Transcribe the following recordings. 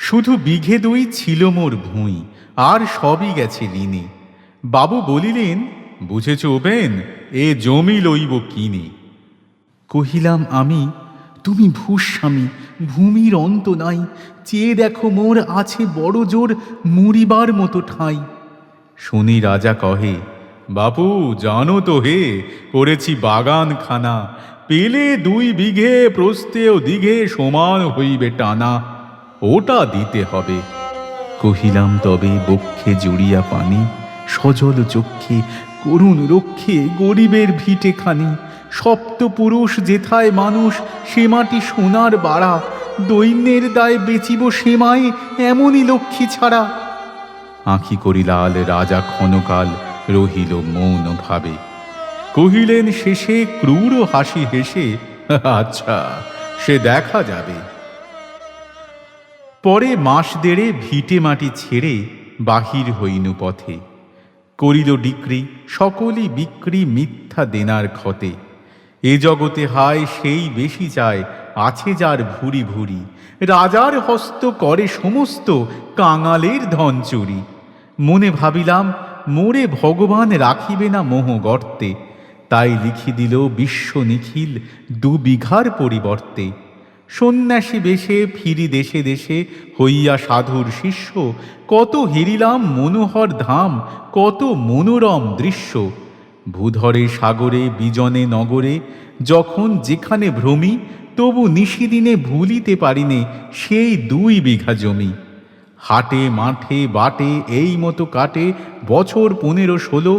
শুধু বিঘে 2 ছিল মোর ভুঁই, আর সবই গেছে ঋণে। বাবু বলিলেন, বুঝেছ ওপেন, এ জমি লইব কিনে। কহিলাম আমি, তুমি ভূস্বামী, ভূমির অন্ত নাই, চেয়ে দেখো মোর আছে বড় জোর মুড়িবার মতো ঠাঁই। শুনি রাজা কহে, বাপু জানো তো হে, করেছি বাগান খানা, পেলে 2 বিঘে প্রস্থে ও দিঘে সমান হইবে টানা, ওটা দিতে হবে। কহিলাম তবে বক্ষে জুড়িয়া পানি, সজল চক্ষে করুণ রক্ষে গরিবের ভিটে খানি, সপ্তপুরুষ যেথায় মানুষ সে মাটি সোনার বাড়া, দৈন্যের দায় বেচিব সেমায় এমনই লক্ষ্মী ছাড়া। আঁখি করি লাল রাজা ক্ষণকাল রহিল মৌন ভাবে, কহিলেন শেষে ক্রূর হাসি হেসে, আচ্ছা সে দেখা যাবে। পরে মাস দেড়ে ভিটে মাটি ছেড়ে বাহির হইনু পথে, করিল ডিক্রি সকলই বিক্রি মিথ্যা দেনার ক্ষতে। এ জগতে হায় সেই বেশি চায়, আছে যার ভুরি ভুরি, রাজার হস্ত করে সমস্ত কাঙালের ধন চুরি। মনে ভাবিলাম মোরে ভগবান রাখিবে না মোহ গর্তে, তাই লিখি দিল বিশ্ব নিখিল 2 বিঘার পরিবর্তে। সন্ন্যাসী বেশে ফিরি দেশে দেশে হইয়া সাধুর শিষ্য, কত হেরিলাম মনোহর ধাম, কত মনোরম দৃশ্য। ভূধরে সাগরে বিজনে নগরে যখন যেখানে ভ্রমি, তবু নিশিদিনে ভুলিতে পারিনে সেই 2 বিঘা জমি। হাটে মাঠে বাটে এই মতো কাটে বছর 15-16,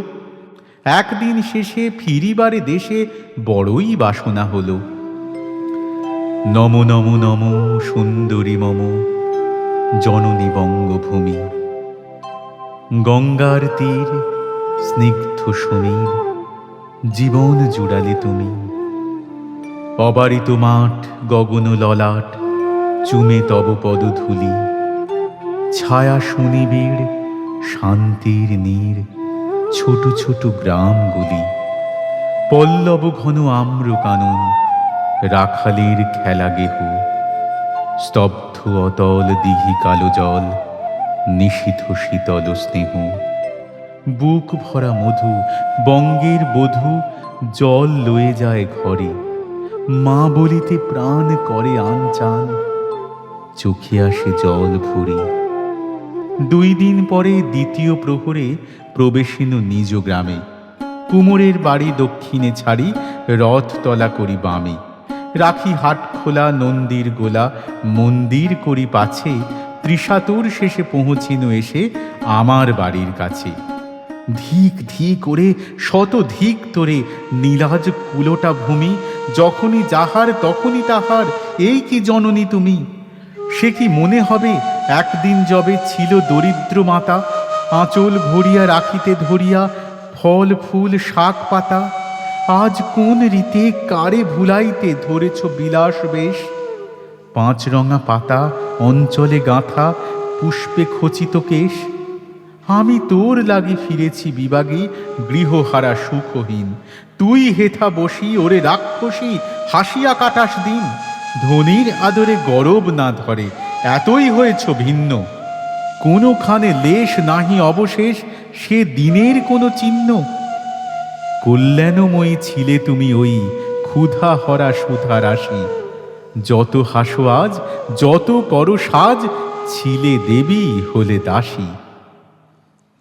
একদিন শেষে ফিরিবারে দেশে বড়ই বাসনা হলো। নম নম নম সুন্দরী মম জননী বঙ্গভূমি, গঙ্গার তীর স্নিগ্ধ সমীর জীবন জুড়ালে তুমি। অবারিত মাঠ গগন ললাট চুমে তব পদধূলি, ছায়া সুনিবিড় শান্তির নীর ছোট ছোট গ্রামগুলি। পল্লব ঘন আম্র কানন রাখালের খেলা গেহ, স্তব্ধ অতল দিঘি কালো জল নিশীথ শীতল স্নেহ। বুক ভরা মধু বঙ্গের বধূ জল লয়ে যায় ঘরে, মা বলিতে প্রাণ করে আনচান, চোখে আসে জল ভরি। 2 দিন পরে দ্বিতীয় প্রহরে প্রবেশিন নিজ গ্রামে, কুমোরের বাড়ি দক্ষিণে ছাড়ি রথতলা করি বামে। রাখি হাট খোলা নন্দীর গোলা মন্দির করি পাছে, ত্রিশাতুর শেষে পৌঁছিন এসে আমার বাড়ির কাছে। ধিক ধিক করে শত ধিক তোরে নীলাজ কুলোটা ভূমি, যখনই যাহার তখনই তাহার, এই কি জননী তুমি। সে কি মনে হবে একদিন যবে ছিল দরিদ্র মাতা, আঁচল ভরিয়া রাখিতে ধরিয়া ফল ফুল শাক পাতা। আজ কোন রীতে কারে ভুলাইতে ধরেছ বিলাস বেশ, 5 রঙা পাতা অঞ্চলে গাঁথা পুষ্পে খচিত কেশ। আমি তোর লাগি ফিরেছি বিবাগী গৃহহারা সুখহীন, তুই হেথা বসি ওরে রাক্ষসী হাসিয়া কাটাস দিন। ধনির আদরে গরব না ধরে এতই হয়েছ ভিন্ন, কোনোখানে লেশ নাহি অবশেষ সে দিনের কোনো চিহ্ন। কল্যাণময়ী ছিলে তুমি ওই ক্ষুধা হরা সুধা রাশি, যত হাসো আজ যত করো সাজ ছিলে দেবী হলে দাসী।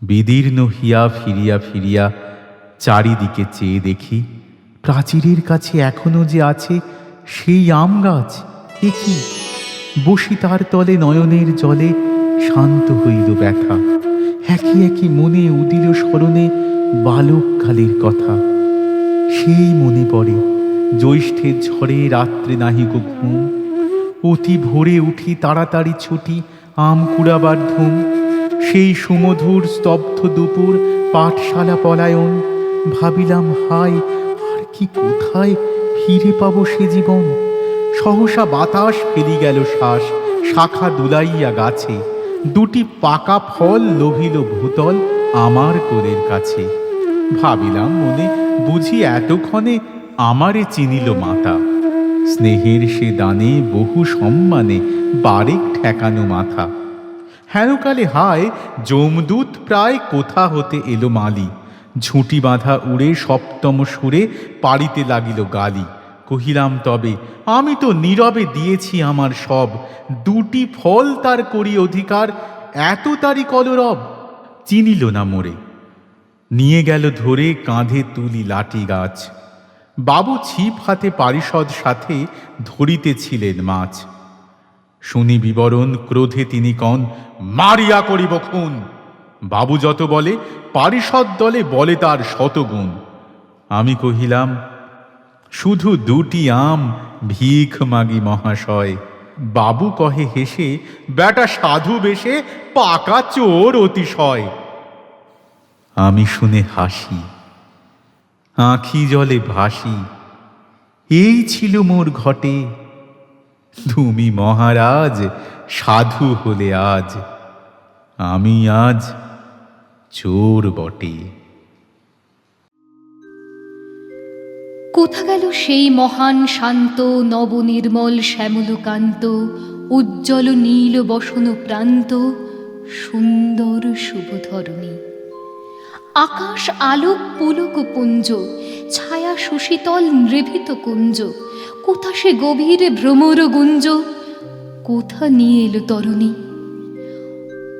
বিদীর্ণ হিয়া ফিরিয়া ফিরিয়া চারিদিকে চেয়ে দেখি, প্রাচীরের কাছে এখনো যে আছে সেই আম গাছ। এ কি, বসি তার তলে নয়নের জলে শান্ত হইল ব্যথা, একই একই মনে উদিল স্মরণে বালককালের কথা। সেই মনে পড়ে জ্যৈষ্ঠের ঝড়ে রাত্রে নাহি গো ঘুম, অতি ভোরে উঠি তাড়াতাড়ি ছুটি আম কুড়াবার ধুম। সেই সুমধুর স্তব্ধ দুপুর পাঠশালা পলায়ন, ভাবিলাম হায় আর কি কোথায় ফিরে পাবো সে জীবন। সহসা বাতাস ফেলি গেল শ্বাস, শাখা দুলাইয়া গাছে, 2টি পাকা ফল লোভিল ভূতল আমার কোলের কাছে। ভাবিলাম মনে, বুঝি এতক্ষণে আমারে চিনিল মাতা, স্নেহের সে দানে বহু সম্মানে বারেক ঠেকানো মাথা। হেনকালে হায় যমদূত প্রায় কোথা হতে এলো মালি, ঝুঁটি বাঁধা উড়ে সপ্তম সুরে পাড়িতে লাগিল গালি। কহিলাম তবে আমি তো নীরবে দিয়েছি আমার সব, দুটি ফল তার করি অধিকার, এত তারি কলরব। চিনিল না মোরে, নিয়ে গেল ধরে কাঁধে তুলি লাঠি গাছ। বাবু ছিপ হাতে পারিষদ সাথে ধরিতেছিলেন মাছ। শুনি বিবরণ ক্রোধে তিনি কন, মারিয়া করিব খুন। বাবু যত বলে পারিষদ দলে বলে তার শতগুণ। আমি কহিলাম শুধু দুটি আম ভিখ মাগি মহাশয়। বাবু কহে হেসে, বেটা সাধু বেশে পাকা চোর অতিশয়। আমি শুনে হাসি, আঁখি জলে ভাসি, এই ছিল মোর ঘটে। তুমি মহারাজ সাধু হলে আজ, আমি আজ চোর বটে। কোথা গেল সেই মহান শান্ত নবনির্মল শ্যামলকান্ত উজ্জ্বল নীল বসন প্রান্ত সুন্দর শুভধরণী। আকাশ আলোক পুলক পুঞ্জ, ছায়া সুশীতল নৃভিত কুঞ্জ। কোথা সে গভীর ভ্রমর গুঞ্জ, কোথা নিয়ে এলো তরুণী।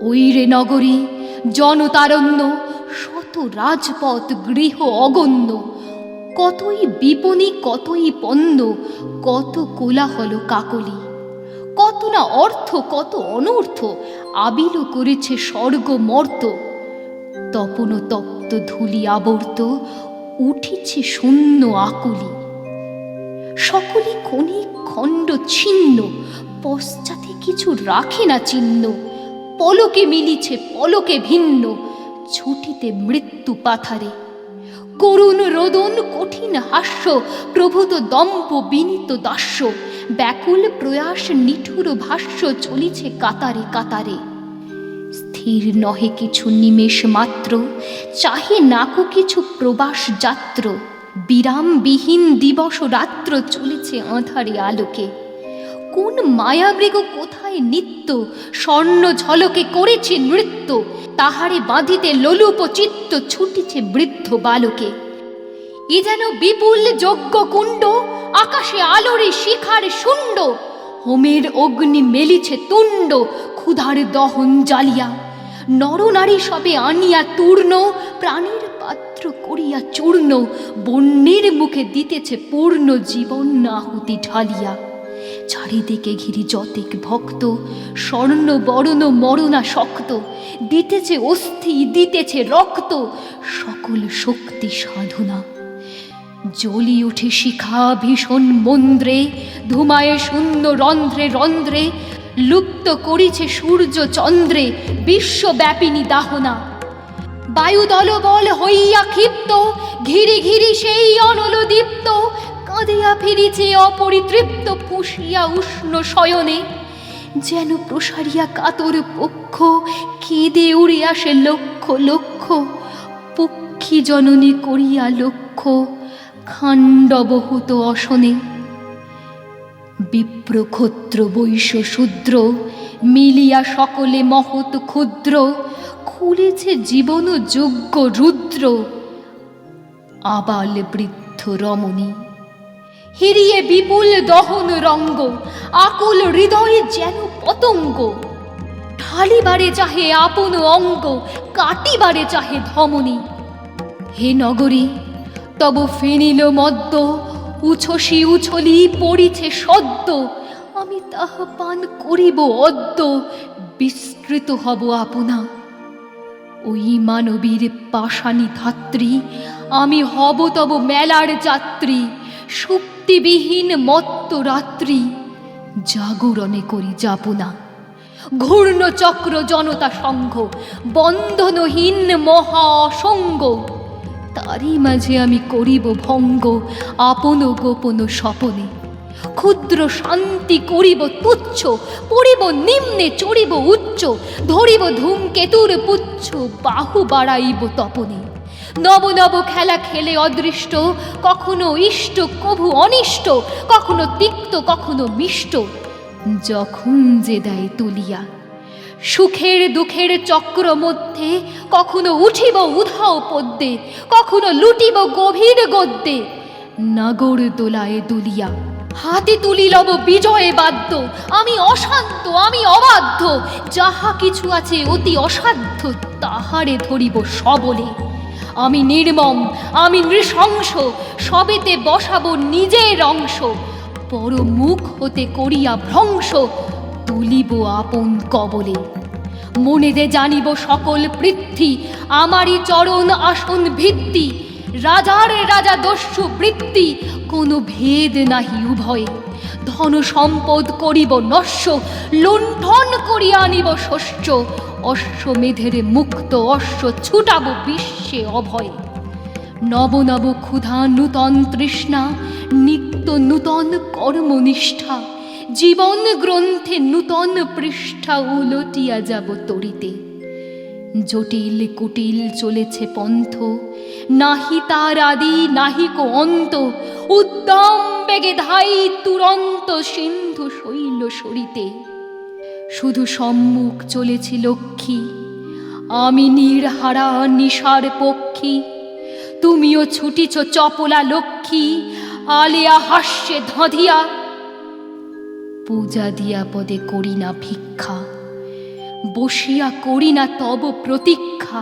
ওই রে নগরী জনতারণ্য, শত রাজপথ গৃহ অগণ্য। কতই বিপণী কতই পণ্য, কত কোলাহল কাকলি। কত না অর্থ কত অনর্থ, আবিল করেছে স্বর্গ মর্ত। তপন তপ্ত ধূলি আবর্ত, উঠিছে শূন্য আকুলি। সকলে ক্ষণিক খণ্ড ছিন্ন, পশ্চাতে কিছু রাখে না চিহ্ন। পলকে মিলিছে পলকে ভিন্ন, ছুটিতে মৃত্যু পাথারে। করুণ রোদন কঠিন হাস্য, প্রভূত দম্ভ বিনীত দাস্য। ব্যাকুল প্রয়াস নিঠুর ভাষ্য, চলিছে কাতারে কাতারে। স্থির নহে কিছু নিমেষ মাত্র, চাহে নাকো কিছু প্রবাস যাত্র। বিরামবিহীন দিবস রাত্র, চলেছে আঁধারে আলোকে। কোন মায়ামৃগ কোথায় নিত্য, স্বর্ণ ঝলকে করেছে নৃত্য। তাহারে বাঁধিতে লোলুপ চিত্ত, ছুটিছে বৃদ্ধ বালকে। এ যেন বিপুল যজ্ঞ কুণ্ড, আকাশে আলোরে শিখার শুণ্ড। হোমের অগ্নি মেলিছে তুণ্ড, ক্ষুধার দহন জ্বালিয়া। নরনারী সবে আনিয়া তূর্ণ, প্রাণীর পাত্র করিয়া চূর্ণ। বন্যের মুখে দিতেছে পূর্ণ, জীবন আহুতি ঢালিয়া। চারিদিকে ঘিরি যতেক ভক্ত, স্বর্ণ বরণ মরণা শক্ত। দিতেছে অস্থি দিতেছে রক্ত, সকল শক্তি সাধনা। জ্বলি উঠে শিখা ভীষণ মন্দ্রে, ধুমায়ে শূন্য রন্ধ্রে রন্ধ্রে। লুপ্ত করিছে সূর্য চন্দ্রে, বিশ্বব্যাপিনী দাহনা। বায়ু দলবল হইয়া ক্ষিপ্ত, ঘিরি ঘিরি সেই অনল দীপ্ত। কাঁদিয়া ফিরিছে অপরিতৃপ্ত, ফুঁসিয়া উষ্ণ শয়নে। যেন প্রসারিয়া কাতর পক্ষ, কেঁদে উড়ে আসে লক্ষ লক্ষ। পক্ষী জননী করিয়া লক্ষ্য, খাণ্ডবহূত অশনে। বিপ্র ক্ষত্র বৈশ্য শূদ্র, মিলিয়া সকলে মহৎ ক্ষুদ্র। খুলেছে জীবন যোগ্য রুদ্র, আবাল বৃদ্ধ রমণী। হিরিয়ে বিপুল দহন রঙ্গ, আকুল হৃদয়ে যেন পতঙ্গ। ঢালিবারে চাহে আপন অঙ্গ, কাটিবারে চাহে ধমনী। হে নগরী তব ফেনিল মদ্য, উছসি উছলি পড়িছে সদ্য। আমি তাহা পান করিব অদ্য, বিস্তৃত হব আপনা। ওই মানবীর পাষাণী ধাত্রী, আমি হব তব মেলার যাত্রী। সুপ্তিবিহীন মত্ত রাত্রি, জাগরণে করি যাপনা। ঘূর্ণ চক্র জনতা সংঘ, বন্ধনহীন মহা অসঙ্গ। তারই মাঝে আমি করিব ভঙ্গ, আপন গোপন স্বপনে। ক্ষুদ্র শান্তি করিব তুচ্ছ, পড়িব নিম্নে চড়িব উচ্চ। ধরিব ধূমকেতুর পুচ্ছ, বাহু বাড়াইব তপনে। নব নব খেলা খেলে অদৃষ্ট, কখনো ইষ্ট কভু অনিষ্ট। কখনো তিক্ত কখনো মিষ্ট, যখন যে দেয় তুলিয়া। সুখের দুঃখের চক্র মধ্যে কখনো উঠিব উধাও পদ্মে, কখনো লুটিব গভীর গদ্যে, নাগর দোলায় দুলিয়া। হাতে তুলি লব বিজয়ে বাধ্য, আমি অশান্ত আমি অবাধ্য, যাহা কিছু আছে অতি অসাধ্য তাহারে ধরিব সবলে। আমি নির্মম আমি নৃশংস, সবেতে বসাবো নিজের অংশ, পর মুখ হতে করিয়া ভ্রংশ তুলিব আপন কবলে। মনেতে জানিব সকল পৃথ্বী আমারই চরণ আসন ভিত্তি, রাজার রাজা দস্যু বৃত্তি কোনো ভেদ নাহি উভয়ে। ধন সম্পদ করিব নস্য, লুণ্ঠন করিয়া আনিব শস্য, অশ্বমেধের মুক্ত অশ্ব ছুটাব বিশ্বে অভয়ে। নব নব ক্ষুধা নূতন তৃষ্ণা, নিত্য নূতন কর্মনিষ্ঠা, জীবন গ্রন্থে নূতন পৃষ্ঠা উলটিয়া যাব তরিতে। জটিল কুটিল চলেছে পন্থ, নাহি তার আদি নাহি কো অন্ত, উদ্দাম বেগে ধাই তুরন্ত সিন্ধু শৈল সরিতে। শুধু সম্মুখ চলেছি লক্ষ্মী, আমি নির্হারা নিশার পক্ষী, তুমিও ছুটিছ চপলা লক্ষ্মী, আলিয়া হাস্যে ধাঁধিয়া। পূজা দিয়া পদে করি না ভিক্ষা, বসিয়া করি না তব প্রতীক্ষা,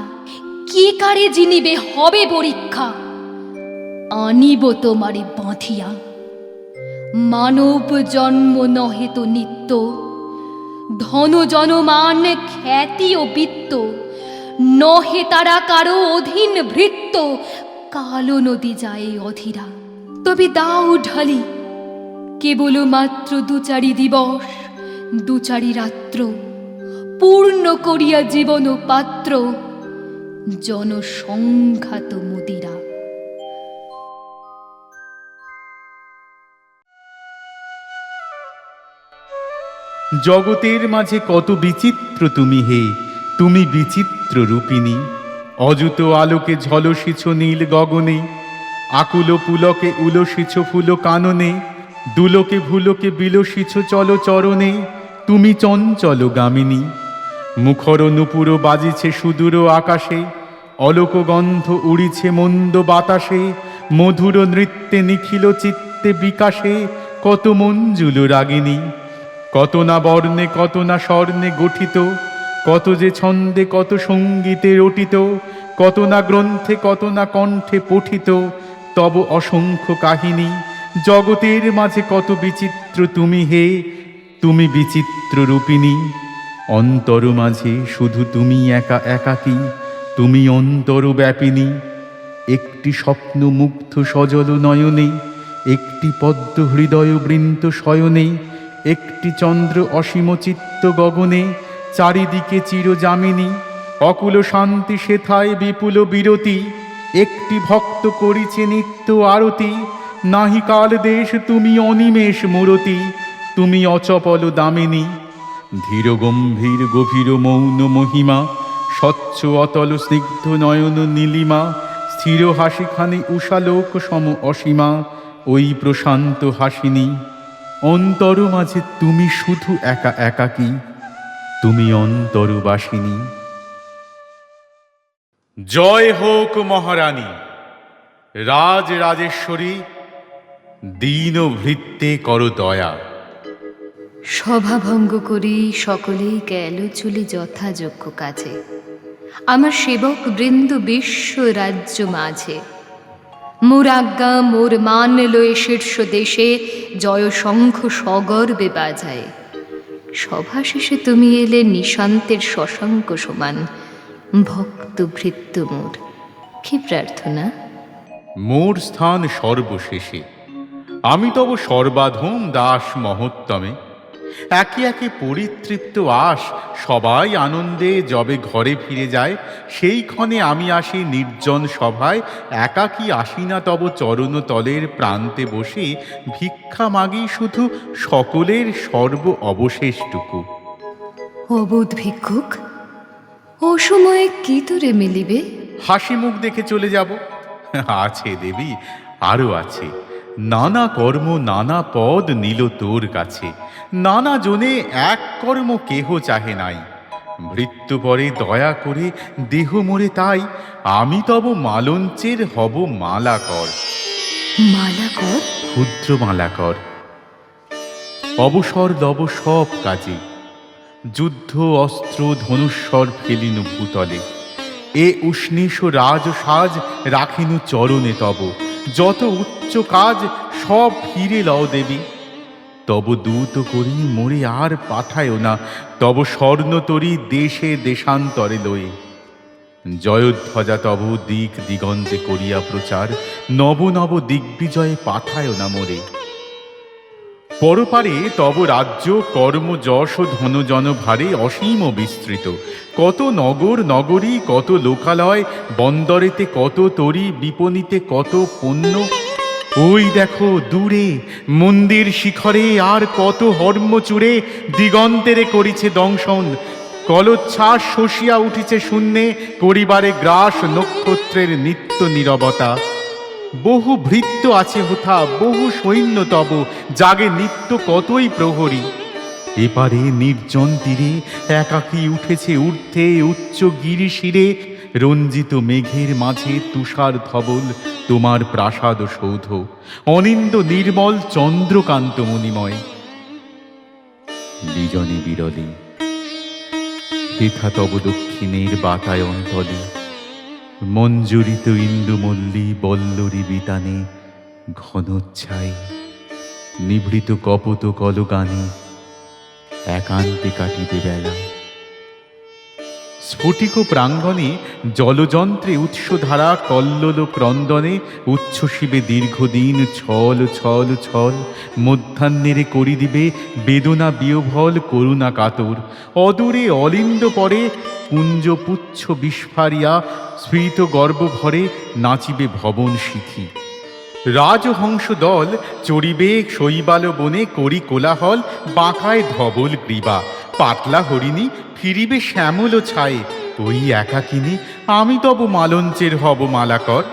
কে কারে জিনিবে হবে পরীক্ষা, আনিব তোমারে বাঁধিয়া। মানব জন্ম নহে তো নিত্য, ধন জনমান খ্যাতি ও বিত্ত, নহে তারা কারো অধীন ভৃত্য, কালো নদী যায় অধীরা। তবে দাও ঢালি কেবল মাত্র দুচারি দিবস, দুচারি রাত্র, পূর্ণ করিয়া জীবন পাত্র, জনসংঘাত মুদিরা। জগতের মাঝে কত বিচিত্র তুমি হে, তুমি বিচিত্র রূপিণী। অযুত আলোকে ঝলসিছ নীল গগনে, আকুল পুলকে উলসিছ ফুল কাননে, দুলোকে ভুলোকে বিলসিছ চল চরণে, তুমি চঞ্চল গামিনী। মুখর নূপুর বাজিছে সুদূর আকাশে, অলোক গন্ধ উড়িছে মন্দ বাতাসে, মধুর নৃত্যে নিখিল চিত্তে বিকাশে, কত মঞ্জুল রাগিনী। কত না বর্ণে কত না স্বর্ণে গঠিত, কত যে ছন্দে কত সঙ্গীতে রটিত, কত না গ্রন্থে কত না কণ্ঠে পঠিত তব অসংখ্য কাহিনী। জগতের মাঝে কত বিচিত্র তুমি হে, তুমি বিচিত্র রূপিণী। অন্তর মাঝে শুধু তুমি একা একাকী, তুমি অন্তর ব্যাপিনী। একটি স্বপ্ন মুগ্ধ সজল নয়নে, একটি পদ্ম হৃদয় বৃন্ত শয়নে, একটি চন্দ্র অসীম চিত্ত গগনে, চারিদিকে চিরজামিনী। অকুল শান্তি সেথায় বিপুল বিরতি, একটি ভক্ত করিছে নিত্য আরতি। নাহি কাল দেশ তুমি অনিমেষ মূরতি, তুমি অচপল দামিনী। ধীর গম্ভীর গভীর মৌন মহিমা, স্বচ্ছ অতল স্নিগ্ধ নয়ন নীলিমা। স্থির হাসিখানি উষালোক সম অসীমা, ওই প্রশান্ত হাসিনী। অন্তর মাঝে তুমি শুধু একা একাকী, তুমি অন্তরবাসিনী। জয় হোক মহারানী, রাজ রাজেশ্বরী, দীন ভৃত্যে কর দয়া। সভাভঙ্গ করি সকলেই গেল চলে যথাযোগ্য কাজে, আমার সেবক বৃন্দ বিশ্ব রাজ্য মাঝে। মোর আজ্ঞা মোর মান লয়ে শীর্ষ দেশে, জয় শঙ্খ সগর্বে বাজায়। সভা শেষে তুমি এলে নিশান্তের শশাঙ্ক সমান, ভক্ত ভৃত্য মোর কি প্রার্থনা? মোর স্থান সর্বশেষে, আমি তব সর্বাধম দাস মহোত্তমে। একে একে পরিতৃপ্ত আস সবাই আনন্দে যবে ঘরে ফিরে যায়, সেই ক্ষণে আমি আসি নির্জন সভায়। একাকী আসি না তব চরণ তলের প্রান্তে বসে, ভিক্ষা মাগি শুধু সকলের সর্ব অবশেষটুকু। অবোধ ভিক্ষুক, ও সময়ে কি তোরে মিলিবে? হাসি মুখ দেখে চলে যাব। আছে দেবী, আরও আছে। নানা কর্ম নানা পদ নিল তোর কাছে, নানা জনে এক কর্ম কেহ চাহে নাই। মৃত্যু পরে দয়া করে দেহ মোরে তাই, আমি তব মালঞ্চের হব মালাকর। মালাকর? ক্ষুদ্র মালাকর। অবসর লব সব কাজে, যুদ্ধ অস্ত্র ধনুস্বর ফেলিনু ভূতলে। এ উষ্ণীষ রাজ সাজ রাখিনু চরণে তব, যত উচ্চ কাজ সব ফিরে লও দেবী। তব দূত করি মোরে আর পাঠায়ও না, তব স্বর্ণতরী দেশে দেশান্তরে লয়ে। জয়োধ্বজা তব দিক দিগন্তে করিয়া প্রচার, নব নব দিগ্বিজয়ে পাঠায়ও না মোরে। পরপারে তব রাজ্য কর্ম যশ ধনজন ভারে অসীম বিস্তৃত, কত নগর নগরী কত লোকালয়, বন্দরেতে কত তরী, বিপণীতে কত পণ্য। ওই দেখো দূরে মন্দির শিখরে আর কত হর্মচূড়ে, দিগন্তেরে করিছে দংশন। কলোচ্ছ্বাস শশিয়া উঠিছে শূন্যে, করিবারে গ্রাস নক্ষত্রের নিত্য নীরবতা। বহু ভৃত্য আছে হোথা, বহু সৈন্য তব, জাগে নিত্য কতই প্রহরী। এপারে নির্জন তীরে একাকী উঠেছে ঊর্ধ্বে উচ্চ গিরি শিরে, রঞ্জিত মেঘের মাঝে তুষার ধবল তোমার প্রাসাদ সৌধ, অনিন্দ নির্মল চন্দ্রকান্ত মণিময়। বিজনে বিরলে হেথা তব দক্ষিণের বাতায়ন তলে, মঞ্জুরিত ইন্দুমল্লী বল্লরী বিতানে, ঘনোচ্ছাই নিভৃত কপত কলগানে, একান্তে কাটিবে বেলা। স্ফটিক প্রাঙ্গণে জলযন্ত্রে উৎসধারা কল্লোল ক্রন্দনে, উচ্ছ্বসিবে দীর্ঘদিন ছল ছল ছল। মধ্যাহ্নেরে করি দিবে বেদনা বিয়োভল করুণা কাতর, অদূরে অলিন্দ পরে কুঞ্জপুচ্ছ বিস্ফারিয়া, স্ফীত গর্বভরে নাচিবে ভবন শিখি। রাজহংস দল চড়িবে শৈবাল বনে, করি কোলাহল বাঁকায় ধবল গ্রীবা। পাতলা হরিণী ফিরিবে শ্যামল ছায়ে, ওই একাকিনী আমি তব মালঞ্চের হব মালাকর।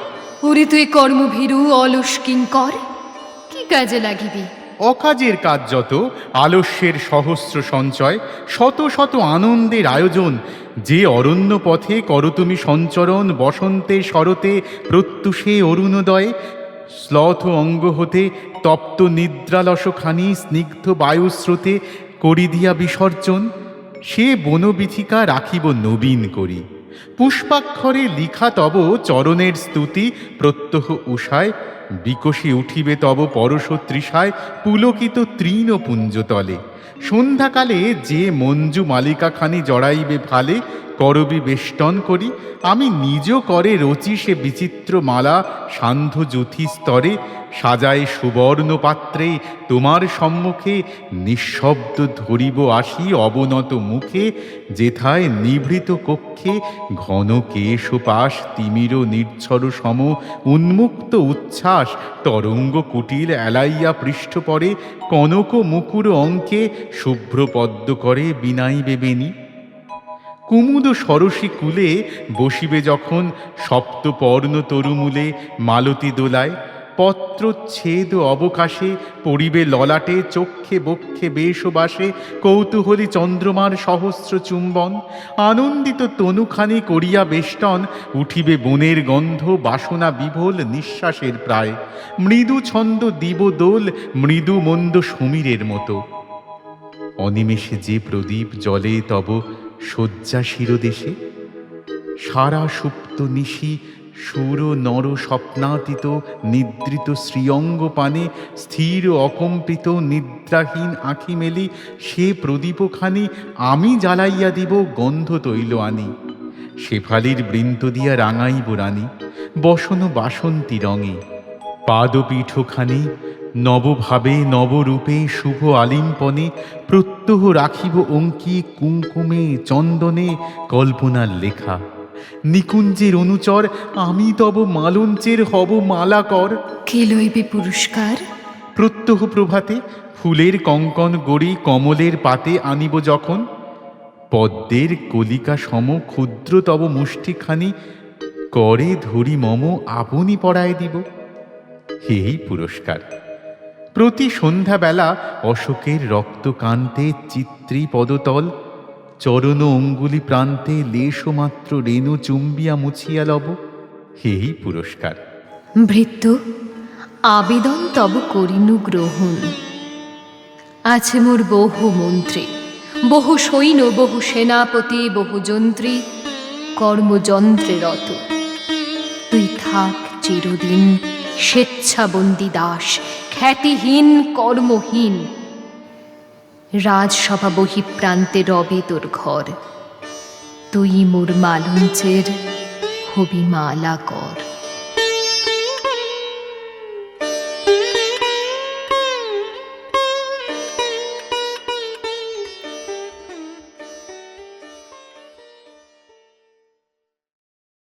ওরে তুই কর্মভীরু অলস কিঙ্কর, কি কাজে লাগিবি? অকাজের কাজ যত, আলস্যের সহস্র সঞ্চয়, শত শত আনন্দের আয়োজন। যে অরণ্য পথে কর তুমি সঞ্চরণ, বসন্তে শরতে প্রত্যুষে অরুণোদয়ে, শ্লথ অঙ্গ হতে তপ্ত নিদ্রালসখানি স্নিগ্ধ বায়ুস্রোতে করি দিয়া বিসর্জন। সে বনবিথিকা রাখিব নবীন করি, পুষ্পাক্ষরে লিখা তব চরণের স্তুতি প্রত্যহ উষায়, বিকশি উঠিবে তব পরশ তৃষায় পুলকিত তৃণপুঞ্জতলে। সন্ধ্যাকালে যে মঞ্জু মালিকাখানি জড়াইবে ভালে, করবি বেষ্টন করি আমি নিজ করে রচি সে বিচিত্র মালা সান্ধ্য জ্যোতি স্তরে, সাজায় সুবর্ণ পাত্রে তোমার সম্মুখে, নিঃশব্দ ধরিব আসি অবনত মুখে। যেথায় নিভৃত কক্ষে ঘন কেশ পাশ, তিমির নির্ঝর সম উন্মুক্ত উচ্ছ্বাস, তরঙ্গ কুটিল এলাইয়া পৃষ্ঠ পরে, কনক মুকুর অঙ্কে শুভ্র পদ্ম করে বিনাইবে বেণী। কুমুদ সরসী কুলে বসিবে যখন, সপ্তপর্ণ তরুমূলে মালতী দোলায়, পত্রচ্ছেদ অবকাশে পড়িবে ললাটে, চক্ষে বক্ষে বেশবাসে কৌতূহলী চন্দ্রমার সহস্র চুম্বন। আনন্দিত তনুখানি করিয়া বেষ্টন, উঠিবে বনের গন্ধ বাসনা বিভোল নিঃশ্বাসের প্রায়। মৃদু ছন্দ দিব দোল মৃদু মন্দ সমীরের মতো, অনিমেষে যে প্রদীপ জলে তব শয্যা শিরদেশে। সারা সুপ্ত নিশি সুর নর স্বপ্নাতীত নিদ্রিত শ্রীঅঙ্গ পানে, স্থির অকম্পিত নিদ্রাহীন আঁখি মেলি সে প্রদীপখানি আমি জ্বালাইয়া দিব গন্ধ তৈল আনি। শেফালির বৃন্ত দিয়া রাঙাইব রানী বসন বাসন্তী রঙে। পাদপীঠখানি নবভাবে নবরূপে শুভ আলিম্পনে, প্রত্যহ রাখিব অঙ্কি কুঙ্কুমে চন্দনে কল্পনার লেখা। নিকুঞ্জের অনুচর আমি তব মালঞ্চের হব মালাকর। কে লইবে পুরস্কার? প্রত্যহ প্রভাতে ফুলের কঙ্কন গড়ি কমলের পাতে আনিব যখন, পদ্মের কলিকা সম ক্ষুদ্র তব মুষ্টিখানি করে ধরি মম আপনি পড়ায় দিব। এই পুরস্কার। প্রতি সন্ধ্যাবেলা অশোকের রক্তকান্তে চিত্রী পদতল, চরণ অঙ্গুলি প্রান্তে লেশমাত্র রেণু চুম্বিয়া মুছিয়া লব, এই পুরস্কার। ভৃত্য, আবেদন তব করিনু গ্রহণ। আছে মোর বহু মন্ত্রী, বহু সৈন্য, বহু সেনাপতি, বহু যন্ত্রী কর্মযন্ত্রে রত। তুই থাক চিরদিন স্বেচ্ছাবন্দী দাস, খ্যাতিহীন কর্মহীন। রাজসভা বহিপ্রান্তে রবে তোর ঘর, তুই মোর মালঞ্চের হবি মালা কর।